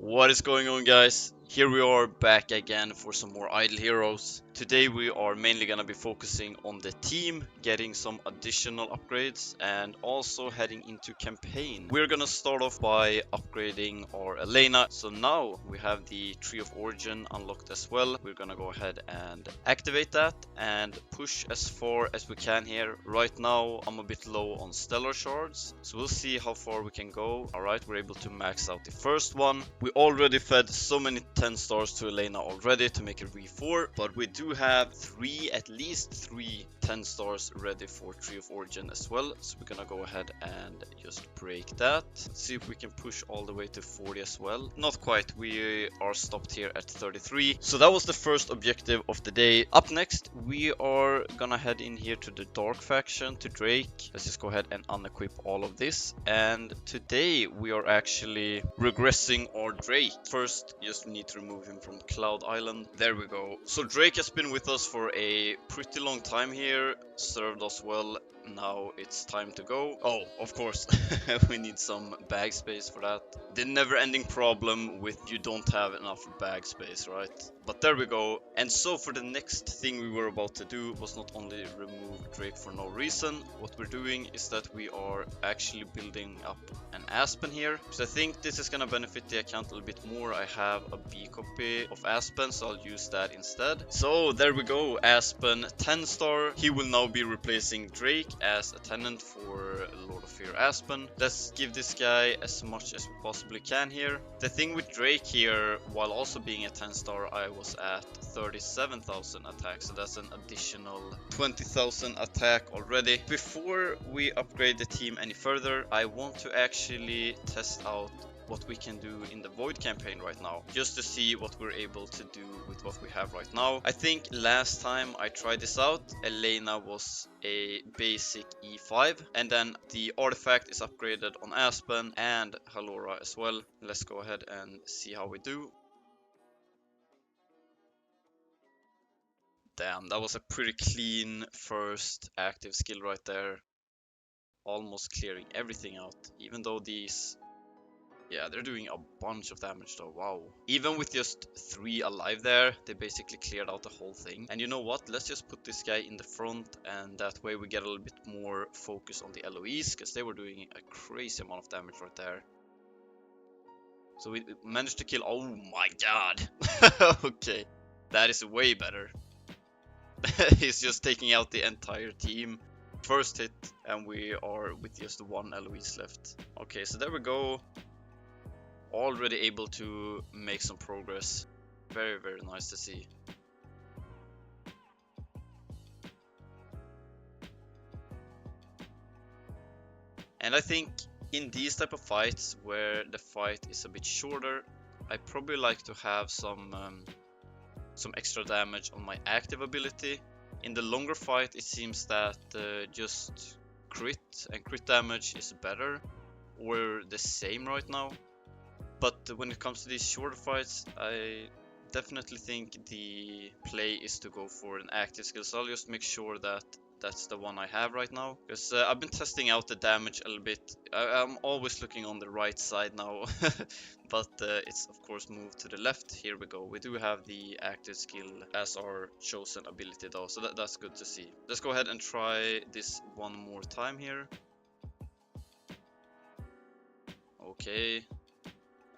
What is going on, guys? Here we are back again for some more Idle Heroes. Today we are mainly gonna be focusing on the team, getting some additional upgrades and also heading into campaign. We're gonna start off by upgrading our Elena. So now we have the Tree of Origin unlocked as well. We're gonna go ahead and activate that and push as far as we can here. Right now I'm a bit low on Stellar Shards, so we'll see how far we can go. Alright, we're able to max out the first one. We already fed so many 10 stars to Elena already to make it re4, but we do have at least three 10 stars ready for Tree of Origin as well. So we're gonna go ahead and just break that. Let's see if we can push all the way to 40 as well. Not quite, we are stopped here at 33. So that was the first objective of the day. Up next, we are gonna head in here to the Dark faction, to Drake. Let's just go ahead and unequip all of this. And today we are actually regressing our Drake. First, just need to remove him from Cloud Island. There we go. So Drake has been with us for a pretty long time here, served us well. Now it's time to go. Oh, of course, we need some bag space for that. The never-ending problem with you don't have enough bag space, right? But there we go. And so for the next thing we were about to do was not only remove Drake for no reason. What we're doing is that we are actually building up an Aspen here, because I think this is gonna benefit the account a little bit more. I have a B copy of Aspen, so I'll use that instead. So there we go, Aspen 10 star. He will now be replacing Drake as a tenant for Lord of Fear Aspen. Let's give this guy as much as we possibly can here. The thing with Drake here, while also being a 10 star, I was at 37,000 attack, so that's an additional 20,000 attack already. Before we upgrade the team any further, I want to actually test out what we can do in the Void campaign right now, just to see what we're able to do with what we have right now. I think last time I tried this out, Elena was a basic E5, and then the artifact is upgraded on Aspen and Halora as well. Let's go ahead and see how we do. Damn, that was a pretty clean first active skill right there. Almost clearing everything out, even though these... Yeah, they're doing a bunch of damage though, wow. Even with just 3 alive there, they basically cleared out the whole thing. And you know what, let's just put this guy in the front, and that way we get a little bit more focus on the LOEs, because they were doing a crazy amount of damage right there. So we managed to kill... Oh my god! Okay, that is way better. He's just taking out the entire team. First hit, and we are with just 1 LOEs left. Okay, so there we go. Already able to make some progress. Very, very nice to see. And I think in these type of fights where the fight is a bit shorter, I probably like to have some extra damage on my active ability. In the longer fight, it seems that just crit and crit damage is better, or the same right now. But when it comes to these shorter fights, I definitely think the play is to go for an active skill. So I'll just make sure that that's the one I have right now, because I've been testing out the damage a little bit. I'm always looking on the right side now, but it's of course moved to the left. Here we go. We do have the active skill as our chosen ability though, so that's good to see. Let's go ahead and try this one more time here. Okay.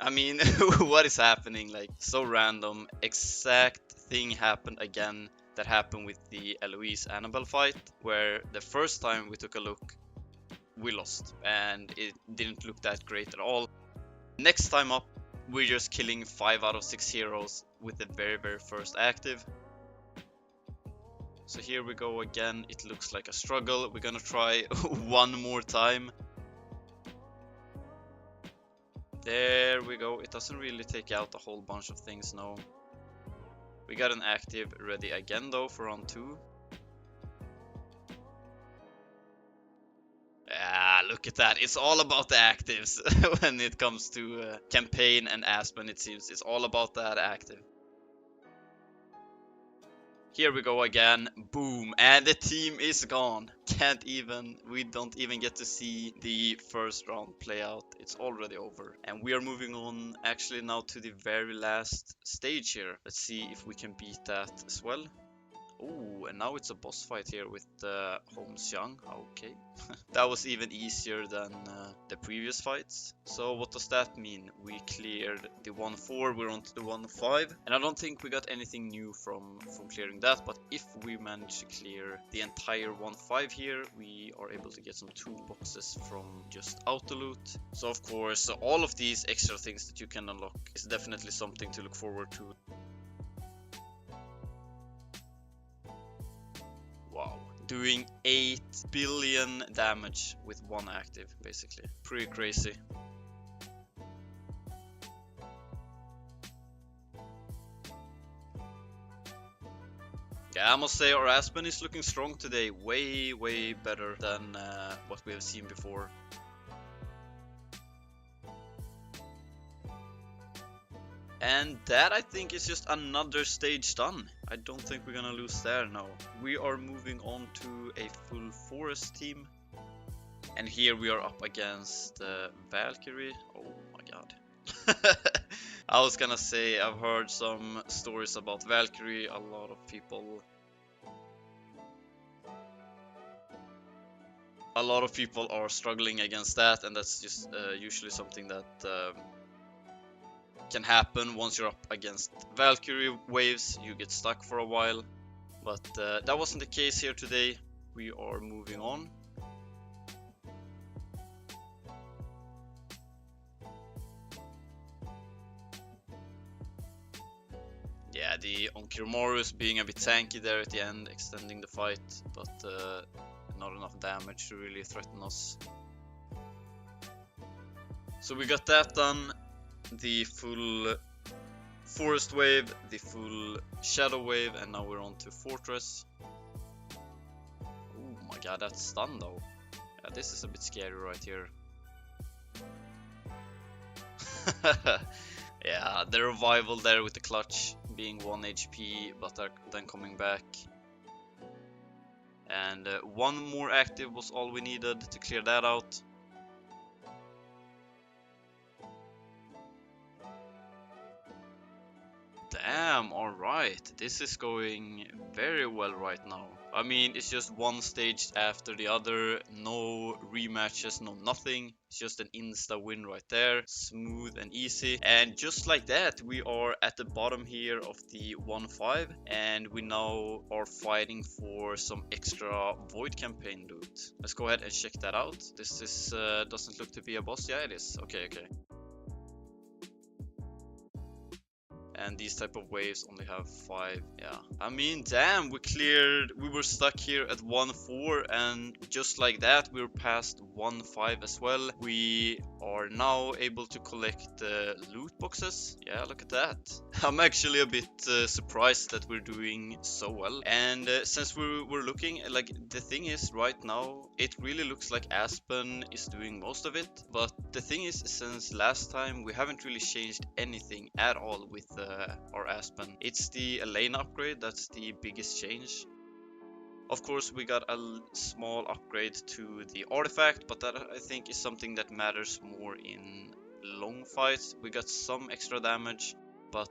I mean, what is happening? Like, so random. Exact thing happened again that happened with the Eloise Annabelle fight, where the first time we took a look, we lost, and it didn't look that great at all. Next time up, we're just killing 5 out of 6 heroes with the very, very first active. So here we go again. It looks like a struggle. We're gonna try one more time. There we go. It doesn't really take out a whole bunch of things, no. We got an active ready again though for round 2. Ah, look at that. It's all about the actives when it comes to campaign and Aspen, it seems. It's all about that active. Here we go again, boom, and the team is gone. We don't even get to see the first round play out. It's already over. And we are moving on actually now to the very last stage here. Let's see if we can beat that as well. Oh, and now it's a boss fight here with Holmes Young. Okay. That was even easier than the previous fights. So what does that mean? We cleared the 1-4, we're on to the 1-5. And I don't think we got anything new from clearing that, but if we manage to clear the entire 1-5 here, we are able to get some toolboxes from just auto loot. So of course, all of these extra things that you can unlock is definitely something to look forward to. Wow, doing 8 billion damage with one active, basically. Pretty crazy. Yeah, I must say our Aspen is looking strong today. Way better than what we have seen before. And that, I think, is just another stage done. I don't think we're gonna lose there, no. We are moving on to a full forest team. And here we are up against Valkyrie. Oh my god. I was gonna say, I've heard some stories about Valkyrie. A lot of people are struggling against that, and that's just usually something that can happen once you're up against Valkyrie waves. You get stuck for a while, but that wasn't the case here today. We are moving on. Yeah, the Onkiromaru being a bit tanky there at the end, extending the fight, but not enough damage to really threaten us. So we got that done. The full forest wave, the full shadow wave, and now we're on to fortress. Oh my god, that's stun though. Yeah, this is a bit scary right here. Yeah, the revival there with the clutch being 1 HP, but then coming back. And one more active was all we needed to clear that out. Damn, alright. This is going very well right now. I mean, it's just one stage after the other, no rematches, no nothing. It's just an insta win right there, smooth and easy. And just like that, we are at the bottom here of the 1-5, and we now are fighting for some extra Void campaign loot. Let's go ahead and check that out. This is doesn't look to be a boss. Yeah, it is. Okay. And these type of waves only have 5. Yeah, I mean, damn, we were stuck here at 1-4, and just like that we're past 1-5 as well. We are now able to collect loot boxes. Yeah, look at that. I'm actually a bit surprised that we're doing so well. And since we're looking, like, the thing is, right now it really looks like Aspen is doing most of it, but the thing is, since last time we haven't really changed anything at all with our Aspen. It's the Elena upgrade that's the biggest change. Of course, we got a small upgrade to the artifact, but that I think is something that matters more in long fights. We got some extra damage, but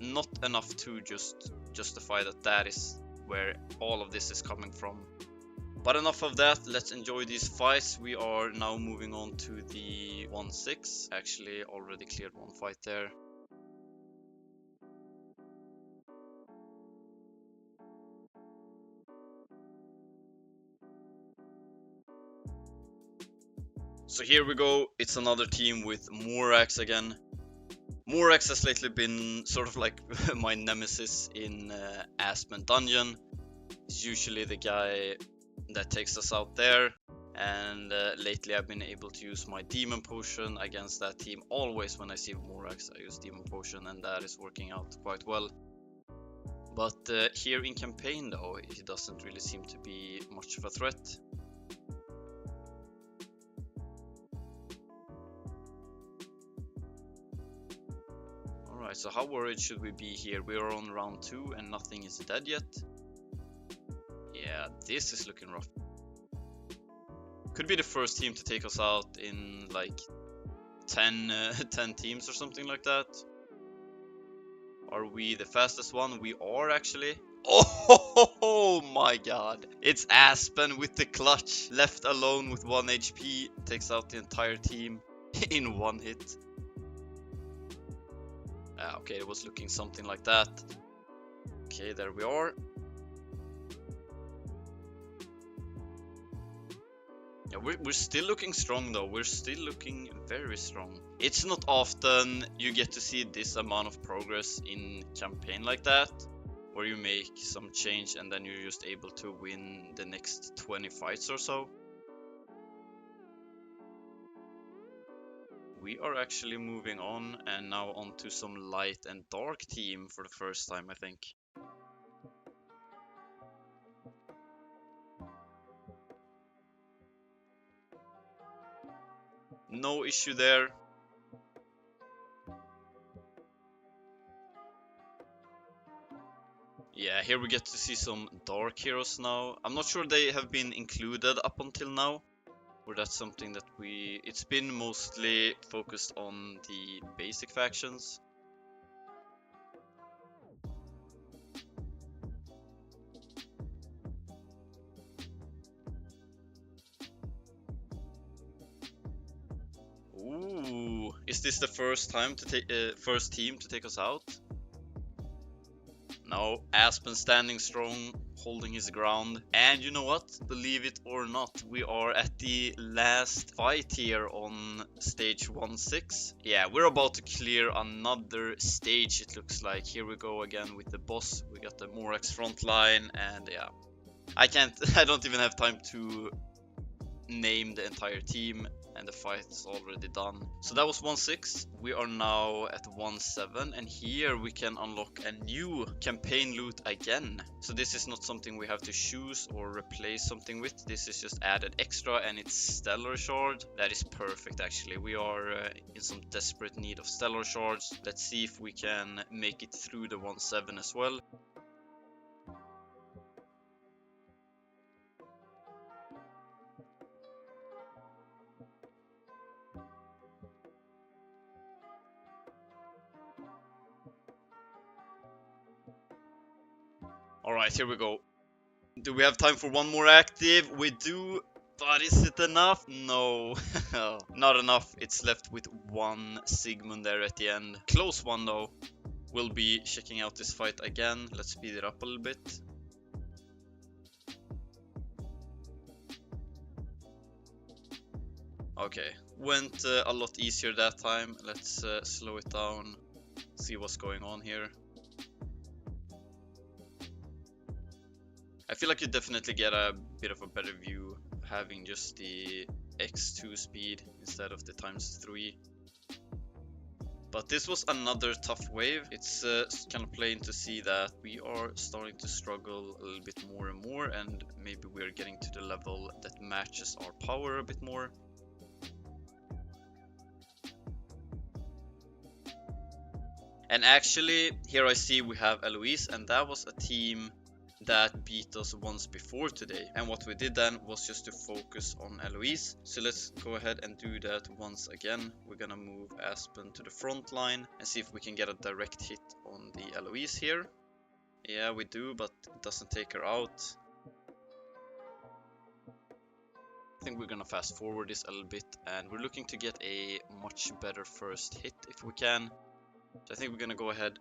not enough to just justify that is where all of this is coming from. But enough of that, let's enjoy these fights. We are now moving on to the 1-6. Actually, already cleared one fight there. So here we go, it's another team with Morax again. Morax has lately been sort of like my nemesis in Aspen Dungeon. He's usually the guy that takes us out there, and lately I've been able to use my Demon Potion against that team. Always when I see Morax I use Demon Potion, and that is working out quite well. But here in campaign though, he doesn't really seem to be much of a threat. Alright, so how worried should we be here? We are on round 2 and nothing is dead yet. Yeah, this is looking rough. Could be the first team to take us out in like 10 teams or something like that. Are we the fastest one? We are actually. Oh my god. It's Aspen with the clutch. Left alone with 1 HP. Takes out the entire team in 1 hit. Okay, it was looking something like that. Okay, there we are. Yeah, we're still looking strong though. We're still looking very strong. It's not often you get to see this amount of progress in campaign like that, where you make some change and then you're just able to win the next 20 fights or so. We are actually moving on and now onto some light and dark team for the first time, I think. No issue there. Yeah, here we get to see some dark heroes now. I'm not sure they have been included up until now, or that's something that it's been mostly focused on the basic factions. Ooh, is this the first team to take us out? No, Aspen standing strong, holding his ground. And you know what? Believe it or not, we are at the last fight here on stage 1-6. Yeah, we're about to clear another stage, it looks like. Here we go again with the boss. We got the Morax front line, and yeah. I don't even have time to name the entire team, and the fight is already done. So that was 1-6. We are now at 1-7, and here we can unlock a new campaign loot again. So this is not something we have to choose or replace something with. This is just added extra, and it's Stellar Shard. That is perfect actually. We are in some desperate need of Stellar Shards. Let's see if we can make it through the 1-7 as well. Alright, here we go. Do we have time for one more active? We do, but is it enough? No, not enough. It's left with 1 Sigmund there at the end. Close one though. We'll be checking out this fight again. Let's speed it up a little bit. Okay, went a lot easier that time. Let's slow it down, see what's going on here. I feel like you definitely get a bit of a better view having just the X2 speed instead of the ×3. But this was another tough wave. It's kind of plain to see that we are starting to struggle a little bit more and more, and maybe we're getting to the level that matches our power a bit more. And actually, here I see we have Eloise, and that was a team that beat us once before today. And what we did then was just to focus on Eloise. So let's go ahead and do that once again. We're gonna move Aspen to the front line and see if we can get a direct hit on the Eloise here. Yeah, we do, but it doesn't take her out. I think we're gonna fast forward this a little bit, and we're looking to get a much better first hit if we can. So I think we're gonna go ahead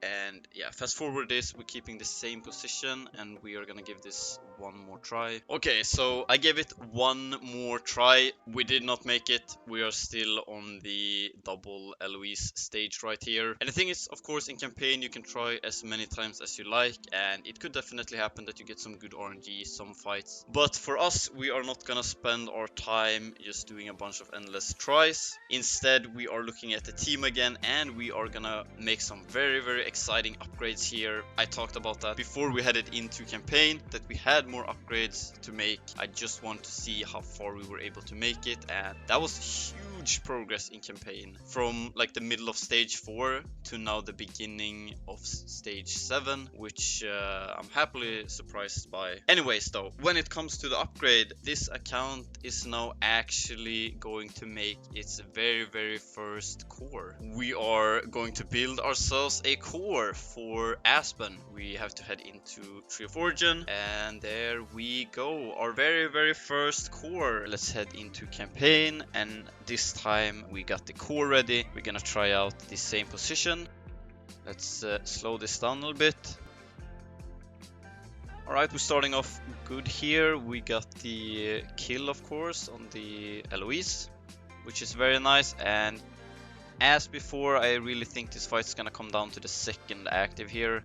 and yeah, fast forward this. We're keeping the same position, and we are gonna give this one more try. Okay, so I gave it one more try. We did not make it. We are still on the double Eloise stage right here. And the thing is, of course, in campaign you can try as many times as you like, and it could definitely happen that you get some good RNG, some fights. But for us, we are not gonna spend our time just doing a bunch of endless tries. Instead, we are looking at the team again, and we are gonna make some very exciting upgrades here. I talked about that before we headed into campaign, that we had more upgrades to make. I just want to see how far we were able to make it, and that was huge progress in campaign from like the middle of stage 4 to now the beginning of stage 7, which I'm happily surprised by. Anyways though, when it comes to the upgrade, this account is now actually going to make its very first core. We are going to build ourselves a core for Aspen. We have to head into Tree of Origin, and there we go, our very first core. Let's head into campaign, and this time we got the core ready. We're gonna try out the same position. Let's slow this down a little bit. Alright, we're starting off good here. We got the kill, of course, on the Eloise, which is very nice. And as before, I really think this fight is gonna come down to the second active here.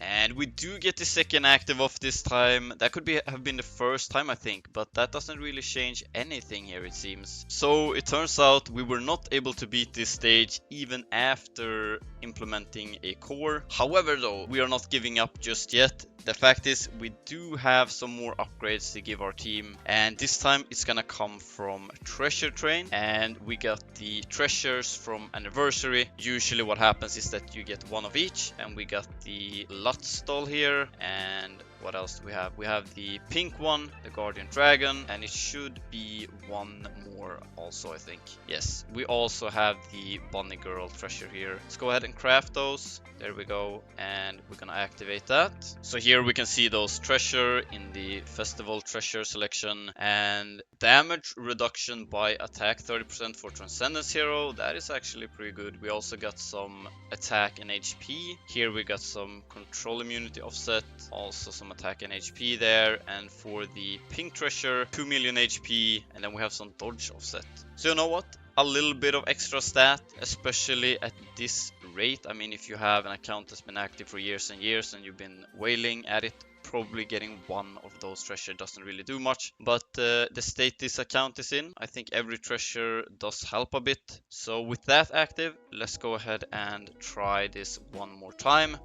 And we do get the second active off this time. That could have been the first time, I think, but that doesn't really change anything here, it seems. So it turns out we were not able to beat this stage even after implementing a core. However though, we are not giving up just yet. The fact is, we do have some more upgrades to give our team, and this time it's gonna come from Treasure Train, and we got the treasures from Anniversary. Usually what happens is that you get one of each, and we got the Lutz doll here, and what else do we have? We have the pink one, the Guardian Dragon, and it should be one more also, I think. Yes, we also have the Bunny Girl treasure here. Let's go ahead and craft those. There we go, and we're gonna activate that. So here we can see those treasure in the festival treasure selection, and damage reduction by attack 30% for Transcendence Hero. That is actually pretty good. We also got some attack and HP. Here we got some control immunity offset, also some attack and HP there, and for the pink treasure 2 million HP, and then we have some dodge offset. So you know what? A little bit of extra stat, especially at this rate. I mean, if you have an account that's been active for years and years and you've been wailing at it, probably getting one of those treasure doesn't really do much. But the state this account is in, I think every treasure does help a bit. So with that active, let's go ahead and try this one more time.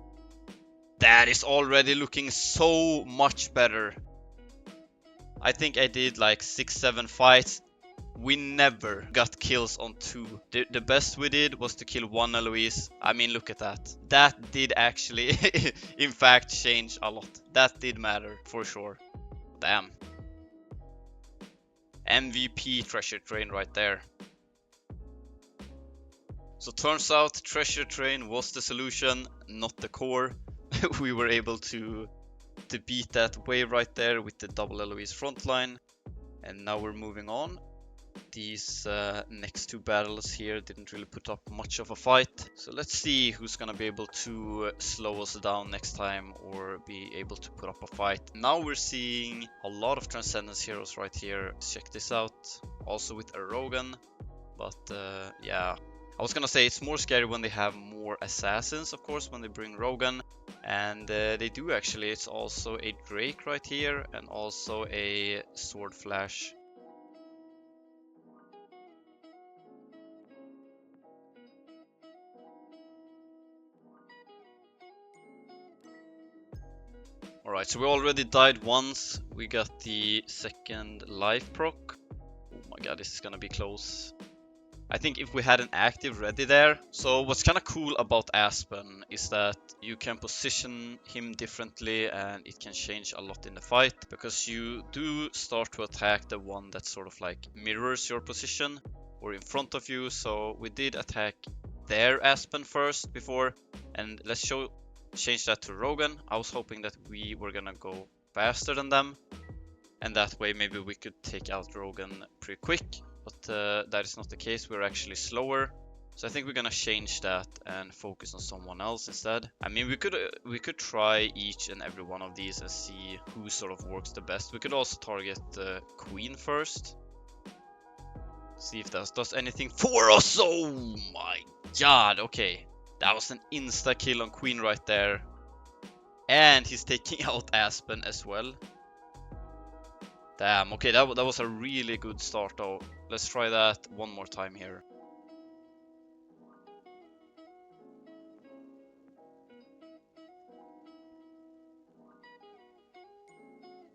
That is already looking so much better. I think I did like 6-7 fights. We never got kills on 2. The best we did was to kill 1 Eloise. I mean, look at that. That did actually, in fact, change a lot. That did matter, for sure. Damn. MVP Treasure Train right there. So turns out Treasure Train was the solution, not the core. We were able to beat that wave right there with the double Eloise frontline. And now we're moving on. These next 2 battles here didn't really put up much of a fight. So let's see who's gonna be able to slow us down next time or be able to put up a fight. Now we're seeing a lot of Transcendence heroes right here. Check this out. Also with a Rogan. But yeah, I was gonna say it's more scary when they have more assassins, of course, when they bring Rogan. And they do actually. It's also a Drake right here and also a Sword Flash. Alright, so we already died once. We got the second life proc. Oh my god, this is gonna be close. I think if we had an active ready there. So what's kind of cool about Aspen is that you can position him differently and it can change a lot in the fight, because you do start to attack the one that sort of like mirrors your position or in front of you. So we did attack their Aspen first before, and let's change that to Rogan. I was hoping that we were gonna go faster than them, and that way maybe we could take out Rogan pretty quick, but that is not the case. We're actually slower, so I think we're gonna change that and focus on someone else instead. I mean, we could try each and every one of these and see who sort of works the best. We could also target the Queen first, see if that does anything for us. Oh my god, okay. That was an insta kill on Queen right there. And he's taking out Aspen as well. Damn, okay, that was a really good start though. Let's try that one more time here.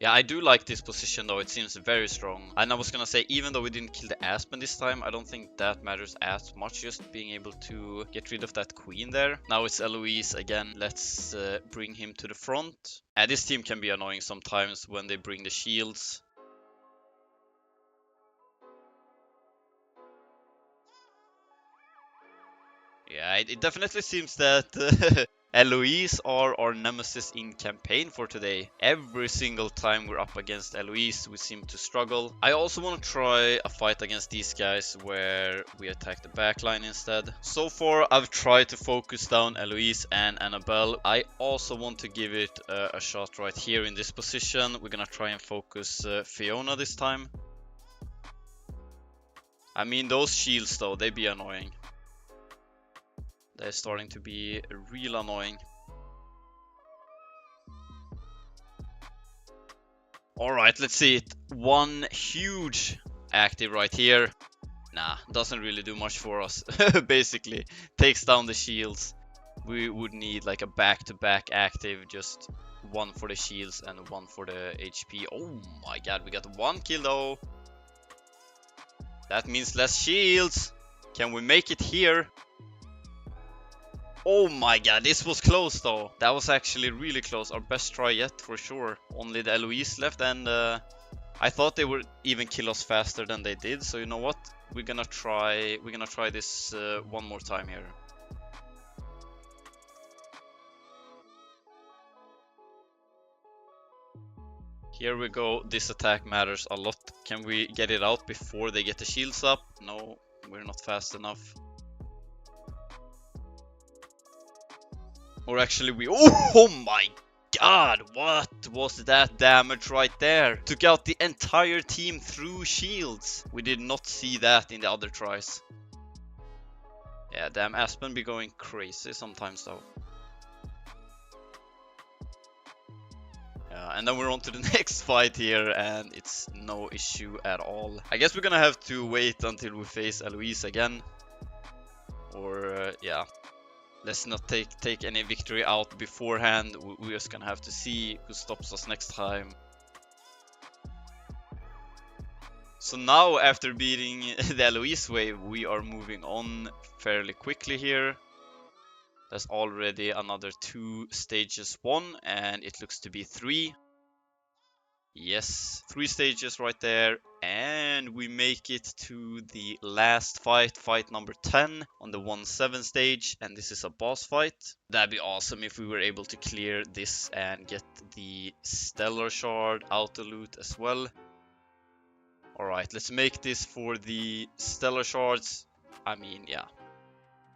Yeah, I do like this position though, it seems very strong. And I was gonna say, even though we didn't kill the Aspen this time, I don't think that matters as much, just being able to get rid of that queen there. Now it's Eloise again, let's bring him to the front. And this team can be annoying sometimes when they bring the shields. Yeah, it definitely seems that Eloise are our nemesis in campaign for today. Every single time we're up against Eloise, we seem to struggle. I also want to try a fight against these guys where we attack the backline instead. So far, I've tried to focus down Eloise and Annabelle. I also want to give it a shot right here in this position. We're gonna try and focus Fiona this time. I mean, those shields though, they be annoying. They're starting to be real annoying. Alright, let's see it. One huge active right here. Nah, doesn't really do much for us. Basically, takes down the shields. We would need like a back-to-back active, just one for the shields and one for the HP. Oh my god, we got one kill though. That means less shields. Can we make it here? Oh my god, this was close though. That was actually really close. Our best try yet for sure. Only the Eloise left, and I thought they would even kill us faster than they did. So you know what? We're gonna try this one more time here. Here we go. This attack matters a lot. Can we get it out before they get the shields up? No, we're not fast enough. Or actually we... Oh my god! What was that damage right there? Took out the entire team through shields. We did not see that in the other tries. Yeah, damn, Aspen be going crazy sometimes though. Yeah, and then we're on to the next fight here, and it's no issue at all. I guess we're gonna have to wait until we face Eloise again. Or, yeah. Let's not take any victory out beforehand. We're just gonna have to see who stops us next time. So now, after beating the Eloise wave, we are moving on fairly quickly here. There's already another 2 stages won, and it looks to be 3. Yes, 3 stages right there, and we make it to the last fight, fight number 10 on the 1-7 stage, and this is a boss fight. That'd be awesome if we were able to clear this and get the Stellar Shard auto loot as well. Alright, let's make this for the Stellar Shards. I mean, yeah.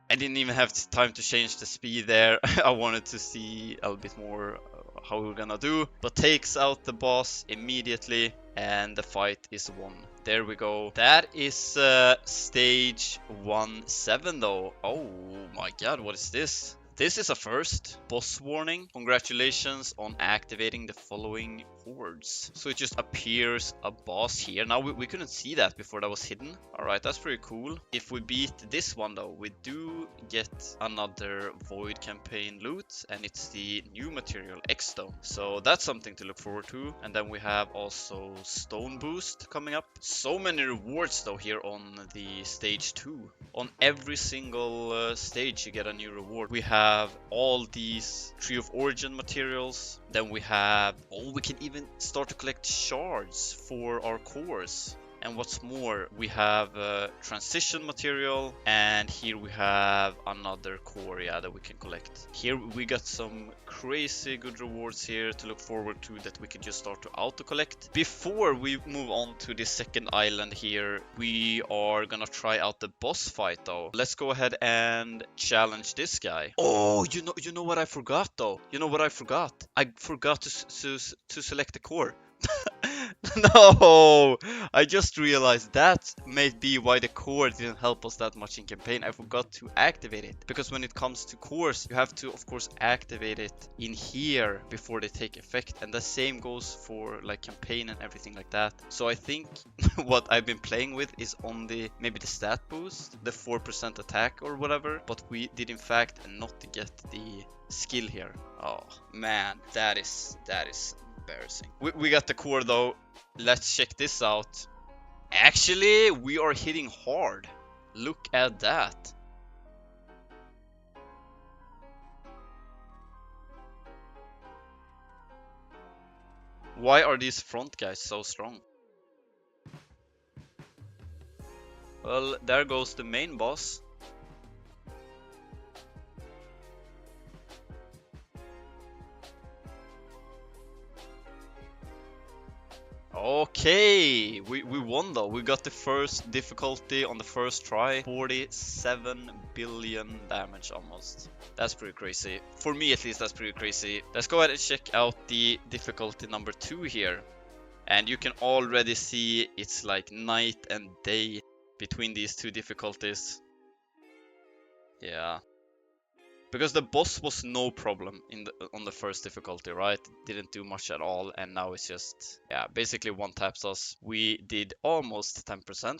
I didn't even have time to change the speed there. I wanted to see a little bit more how we're gonna do, but takes out the boss immediately, and the fight is won. There we go. That is stage 1-7 though. Oh my god, what is this? This is a first. Boss warning. Congratulations on activating the following hordes. So it just appears a boss here. Now we couldn't see that before, that was hidden. Alright, that's pretty cool. If we beat this one though, we do get another Void campaign loot, and it's the new material X-Stone. So that's something to look forward to. And then we have also Stone Boost coming up. So many rewards though here on the stage 2. On every single stage you get a new reward. We have all these Tree of Origin materials. Then we have, oh, we can even start to collect shards for our cores. And what's more, we have transition material, and here we have another core, yeah, that we can collect. Here we got some crazy good rewards here to look forward to that we can just start to auto collect. Before we move on to the second island here, we are gonna try out the boss fight though. Let's go ahead and challenge this guy. Oh, you know what I forgot though? You know what I forgot? I forgot to select the core. No, I just realized that may be why the core didn't help us that much in campaign. I forgot to activate it, because when it comes to cores, you have to of course activate it in here before they take effect, and the same goes for like campaign and everything like that. So I think what I've been playing with is only maybe the stat boost, the 4% attack or whatever, but we did in fact not get the skill here. Oh man, that is embarrassing. We got the core though. Let's check this out. Actually, we are hitting hard. Look at that. Why are these front guys so strong? Well, there goes the main boss. Okay, we won though. We got the first difficulty on the first try. 47 billion damage almost. That's pretty crazy. For me at least, that's pretty crazy. Let's go ahead and check out the difficulty number 2 here. And you can already see it's like night and day between these two difficulties. Yeah. Because the boss was no problem on the first difficulty, right? Didn't do much at all, and now it's just, yeah, basically one taps us. We did almost 10%.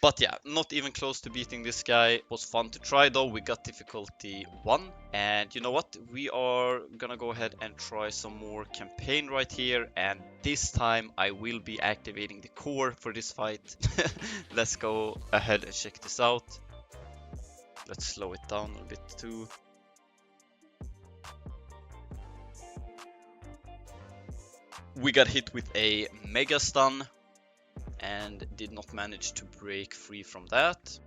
But yeah, not even close to beating this guy. It was fun to try though. We got difficulty 1. And you know what? We are gonna go ahead and try some more campaign right here. And this time I will be activating the core for this fight. Let's go ahead and check this out. Let's slow it down a bit too. We got hit with a mega stun and did not manage to break free from that.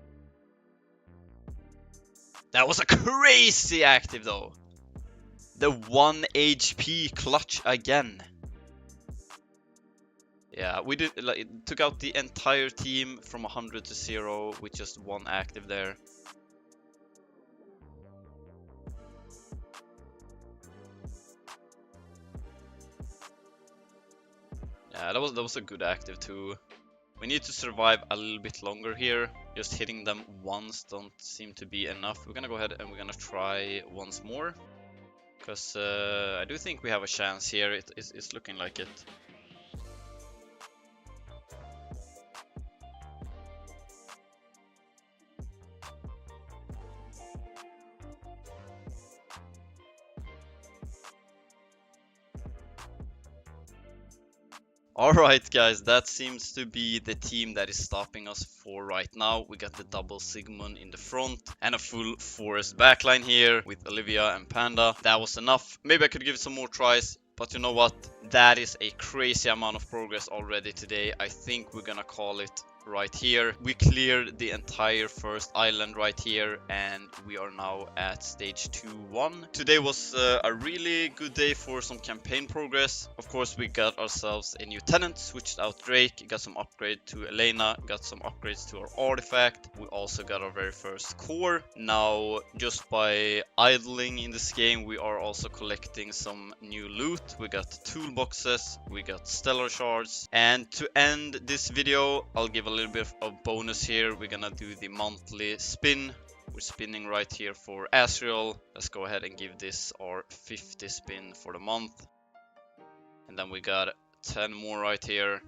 That was a crazy active though. The 1 HP clutch again. Yeah, we did like took out the entire team from 100 to 0 with just one active there. Yeah, that was a good active too. We need to survive a little bit longer here. Just hitting them once don't seem to be enough. We're gonna go ahead and we're gonna try once more. Because I do think we have a chance here. It's looking like it. Alright guys, that seems to be the team that is stopping us for right now. We got the double Sigmund in the front and a full forest backline here with Olivia and Panda. That was enough. Maybe I could give it some more tries, but you know what? That is a crazy amount of progress already today. I think we're gonna call it right here. We cleared the entire first island right here and we are now at stage 2-1. Today was a really good day for some campaign progress. Of course, we got ourselves a new tenant, switched out Drake, got some upgrade to Elena, got some upgrades to our artifact. We also got our very first core. Now, just by idling in this game, we are also collecting some new loot. We got toolboxes, we got stellar shards, and to end this video, I'll give a little bit of bonus here. We're gonna do the monthly spin. We're spinning right here for Asriel. Let's go ahead and give this our 50 spin for the month. And then we got 10 more right here.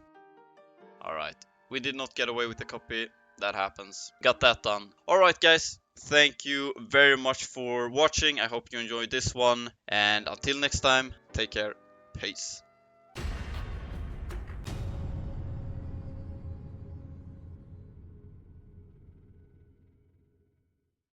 Alright, we did not get away with the copy. That happens. Got that done. Alright guys, thank you very much for watching. I hope you enjoyed this one. And until next time, take care. Peace.